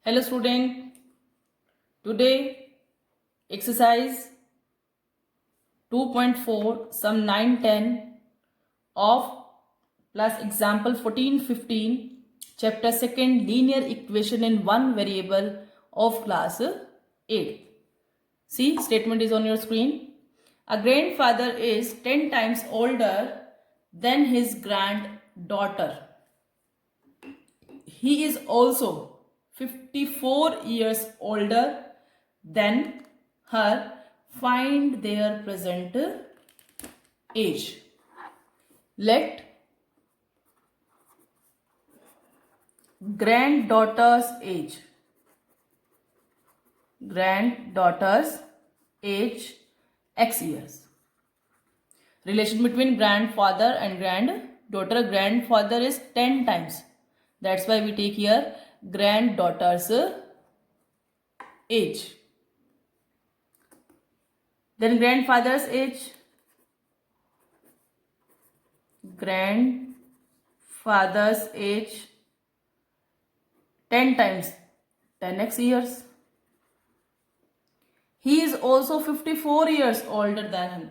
Hello student, today exercise 2.4 sum 9 10 of plus example 14 15 chapter 2nd linear equation in one variable of class 8. See, statement is on your screen. A grandfather is 10 times older than his granddaughter. He is also 54 years older than her. Find their present age. Let granddaughter's age x years. Relation between grandfather and granddaughter. Grandfather is 10 times. That's why we take here granddaughter's age. Then grandfather's age. Grandfather's age 10 times 10x years. He is also 54 years older than him.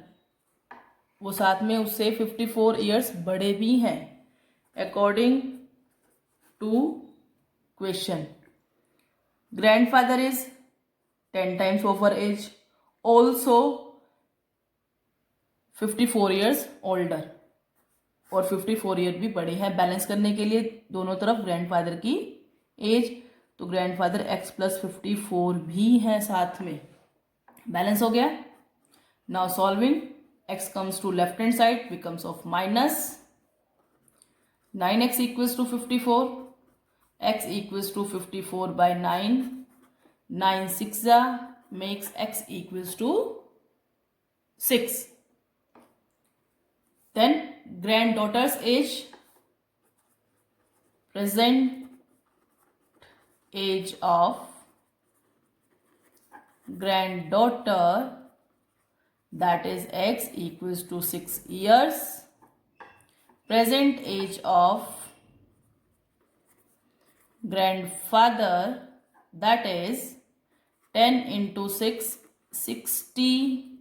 वो साथ में उससे 54 years बड़े भी हैं according to question. Grandfather is 10 times over age, also 54 years older और 54 year भी बड़े हैं. बैलेंस करने के लिए दोनों तरफ ग्रैंडफादर की एज, तो ग्रैंडफादर x प्लस 54 भी है साथ में. बैलेंस हो गया. Now solving. x comes to left hand side becomes of minus 9x equals to 54. x equals to 54 by 9. 9 6 makes x equals to 6. Then granddaughter's age, present age of granddaughter, that is x equals to 6 years. Present age of grandfather, that is 10 into 6 60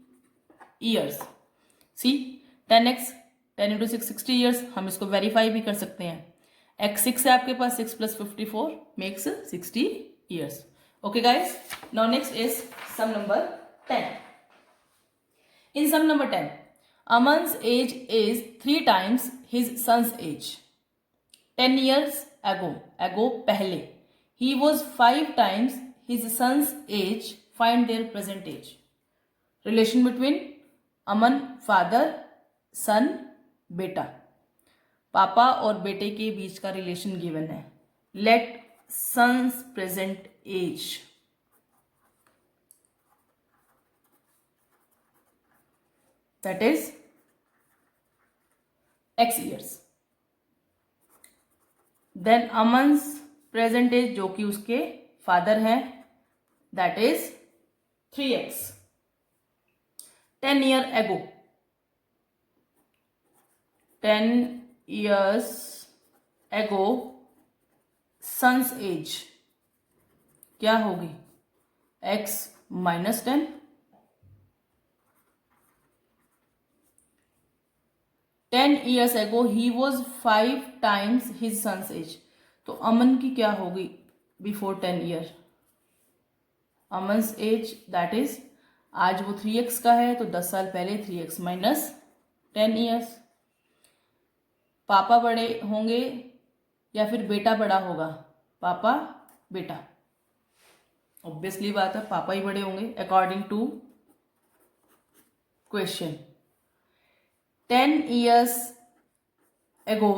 years. See, 10x 10 into 6 60 years. हम इसको verify भी कर सकते हैं. x 6 है आपके पास, 6 plus 54 makes 60 years. Okay guys, now next is sum number 10. In sum number 10, Aman's age is 3 times his son's age. 10 years ago पहले, he was 5 times his son's age. Find their present age. Relation between Aman father, son, बेटा. पापा और बेटे के बीच का relation given है. Let sons present age. That is x years. Then Aman's present age जो कि उसके फादर हैं, that is 3x. 10 year ago. 10 years ago son's age क्या होगी? x minus 10. 10 years ago he was 5 times his son's age. तो अमन की क्या होगी before 10 year? Aman's age that is, आज वो 3x का है तो 10 साल पहले 3x माइनस 10 years. पापा बड़े होंगे या फिर बेटा बड़ा होगा? पापा बेटा. ऑब्वियसली बात है, पापा ही बड़े होंगे according to question. 10 years ago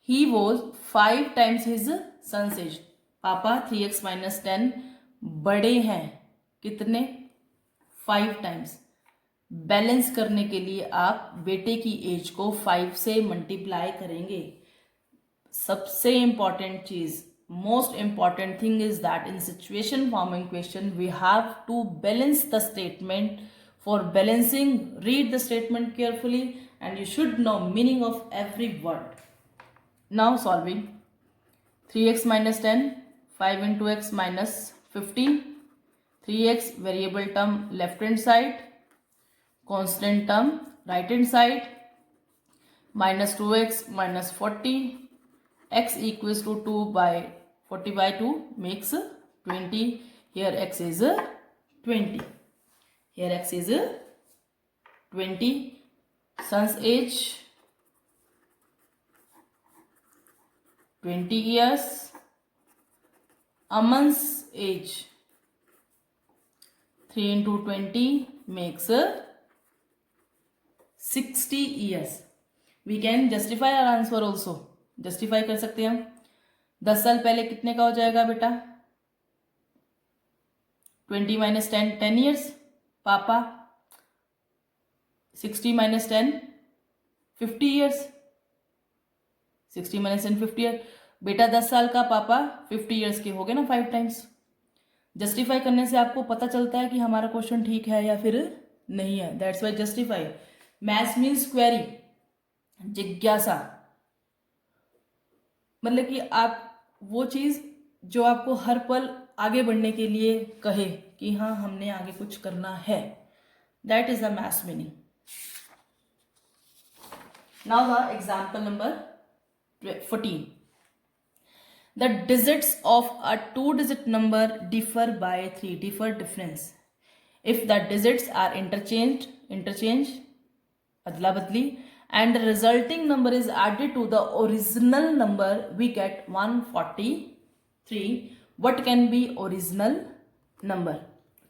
he was 5 times his son's age. पापा 3x minus 10 बड़े हैं कितने? 5 times. बैलेंस करने के लिए आप बेटे की एज को 5 से मल्टीप्लाई करेंगे. सबसे इंपॉर्टेंट चीज, most important thing is that in situation forming question we have to balance the statement. For balancing, read the statement carefully and you should know meaning of every word. Now solving. 3x minus 10, 5 into x minus 50, 3x variable term left hand side, constant term right hand side, minus 2x minus 40, x equals to 2 by 40 by 2 makes 20. Here x is 20. Here x is 20. Son's age 20 years. Aman's age 3 into 20 makes 60 years. We can justify our answer also. Justify कर सकते हैं हम. 10 साल पहले कितने का हो जाएगा बेटा? 20 minus 10, 10 years. पापा 60 minus 10, 50 years. 60 minus 10, 50 years. बेटा 10 साल का, पापा 50 years के हो गए ना 5 times. जस्टिफाई करने से आपको पता चलता है कि हमारा क्वेश्चन ठीक है या फिर नहीं है. That's why justify. Maths means query, जिज्ञासा. मतलब कि आप वो चीज जो आपको हर पल आगे बढ़ने के लिए कहे कि हाँ हमने आगे कुछ करना है. That is the maths meaning. Now the example number 14. The digits of a 2-digit number differ by 3. Difference. If the digits are interchanged, adla badli, and the resulting number is added to the original number, we get 143. What can be original number?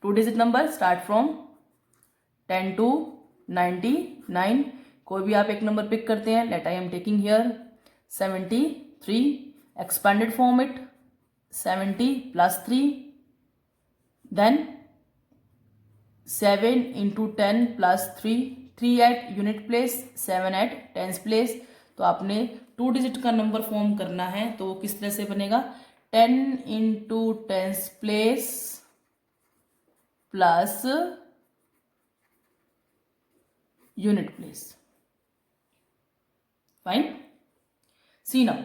2-digit number start from 10 to 99. कोई भी आप एक number pick करते हैं. Let I am taking here 73. Expanded form it 70 plus 3, then 7 into 10 plus 3, 3 at unit place, 7 at tens place. तो आपने 2 digit का number form करना है तो वो किस तरह से बनेगा? 10 into tens place plus unit place. Fine. See now.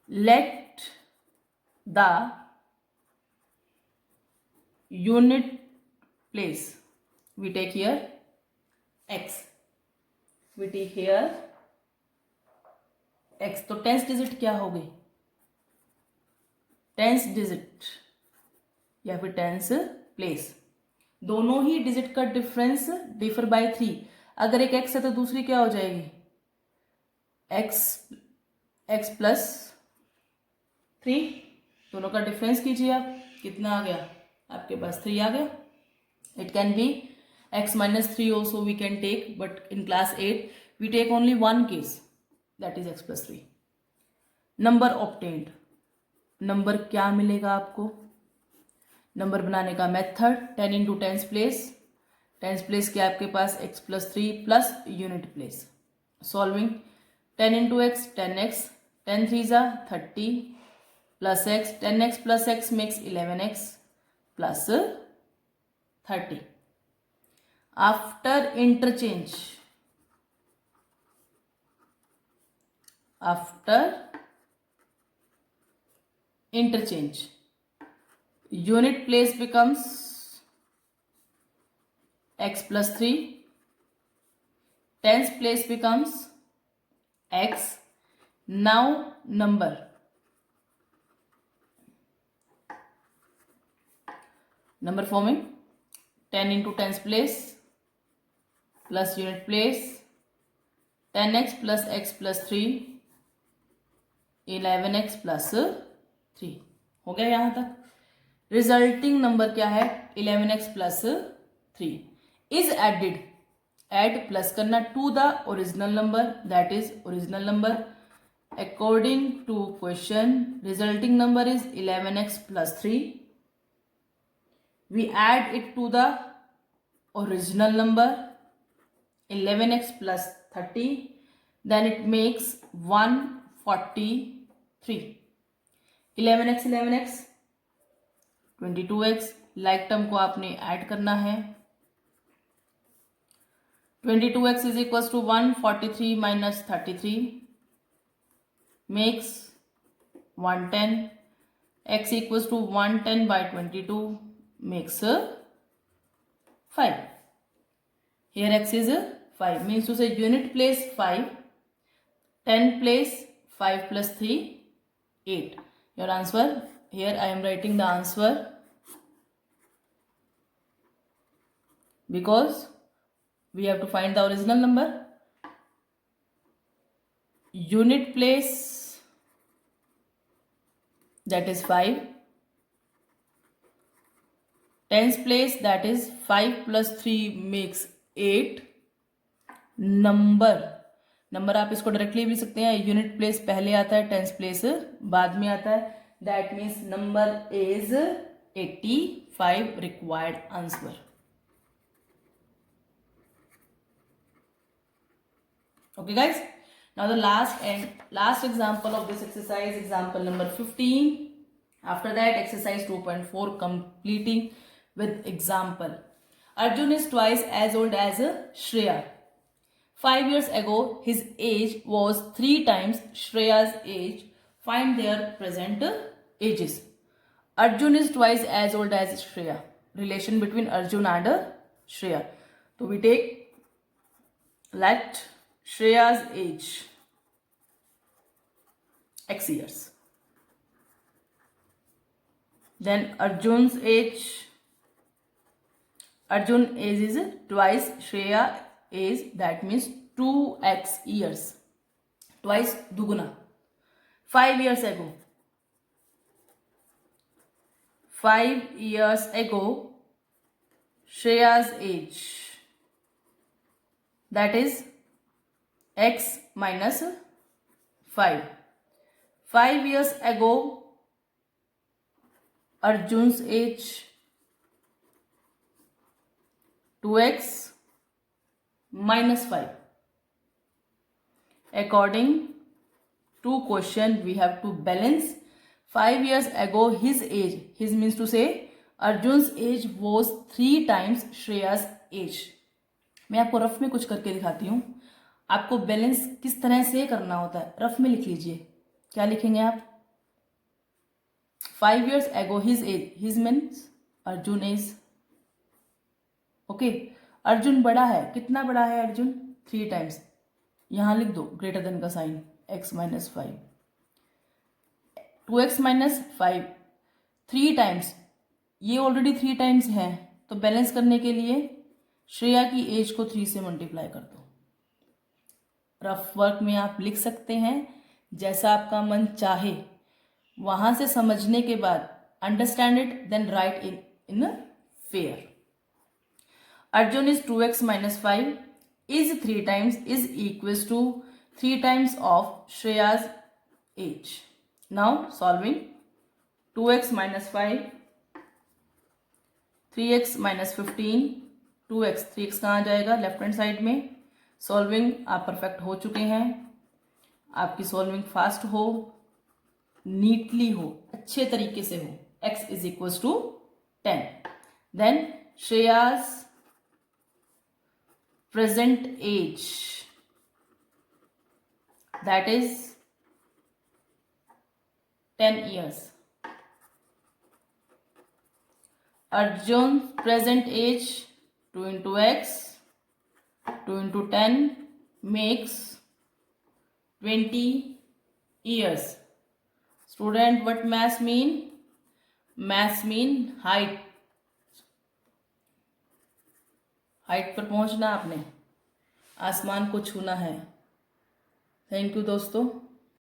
Let the unit place, we take here x, we take here x. तो टेंस डिजिट क्या हो गई? टेंस डिजिट या फिर टेंस प्लेस. दोनों ही डिजिट का डिफरेंस डिफर बाय 3. अगर एक x है तो दूसरी क्या हो जाएगी? x plus 3. दोनों का डिफरेंस कीजिए आप. कितना आ गया आपके पास? 3 आ गया. It can be x minus 3 also we can take, but in class 8 we take only one case, that is x plus 3. Number obtained. Number क्या मिलेगा आपको? नंबर बनाने का method 10 into tens place. Tens place क्या आपके पास? x plus 3 plus unit place. Solving 10 into x 10x, 10 3s are 30 plus x, 10x plus x makes 11x plus 30. After interchange, unit place becomes x plus 3, tens place becomes x. Now number forming 10 into tens place plus unit place, 10x plus x plus 3, 11x plus 3. हो गया यहाँ तक. Resulting number क्या है? 11x plus 3 is added. Add plus करना to the original number, that is original number. According to question resulting number is 11x plus 3. We add it to the original number 11x plus 30, then it makes 143. 11x 22x. Like term को आपने add करना है. 22x is equals to 143 minus 33 makes 110. X equals to 110 by 22 makes 5. Here x is 5, means to say unit place 5, 10 place 5 plus 3, 8. Your answer, here I am writing the answer because we have to find the original number. Unit place, that is 5. Tens place, that is 5 plus 3 makes 8. Number आप इसको directly भी लिख सकते हैं, unit place पहले आता है, tens place बाद में आता है. That means number is 85. Required answer. Okay guys, now the last example of this exercise, example number 15. After that, exercise 2.4 completing with example. Arjun is twice as old as Shreya. 5 years ago, his age was 3 times Shreya's age. Find their present ages. Arjun is twice as old as Shreya. Relation between Arjun and Shreya. So we take, let Shreya's age x years. Then Arjun's age. Arjun age is twice Shreya age. That means 2x years. Twice duguna. 5 years ago. 5 years ago, Shreya's age. That is x minus 5. 5 years ago, Arjun's age. 2x minus 5. According to question, we have to balance. 5 years ago, his age. His means to say Arjun's age was 3 times Shreya's age. मैं आपको rough में कुछ करके दिखाती हूँ. आपको balance किस तरह से करना होता है रफ में लिख लीजिए. क्या लिखेंगे आप? 5 years ago, his age. His means Arjun age. Okay, Arjun बड़ा है. कितना बड़ा है अर्जुन? 3 टाइम्स. यहां लिख दो ग्रेटर देन का sign, x minus 5. 2x minus 5 3 times. ये ऑलरेडी 3 टाइम्स है, तो बैलेंस करने के लिए श्रेया की एज को 3 से मल्टीप्लाई कर दो. रफ वर्क में आप लिख सकते हैं जैसा आपका मन चाहे. वहां से समझने के बाद understand it, then write in fair. Arjun is 2x minus 5 is 3 times is equals to 3 times of Shreya's age. Now solving. 2x minus 5, 3x minus 15, 2x 3x कहाँ जाएगा? लेफ्ट हैंड साइड में. सॉल्विंग आप perfect हो चुके हैं. आपकी solving fast हो, neatly हो, अच्छे तरीके से हो. x is equals to 10. Then Shreya's present age, that is 10 years. Arjun's present age, 2 into x, 2 into 10 makes 20 years. Student, what mass mean? Mass mean height. Height पर पहुंचना आपने, आसमान को छूना है. थैंक यू दोस्तों.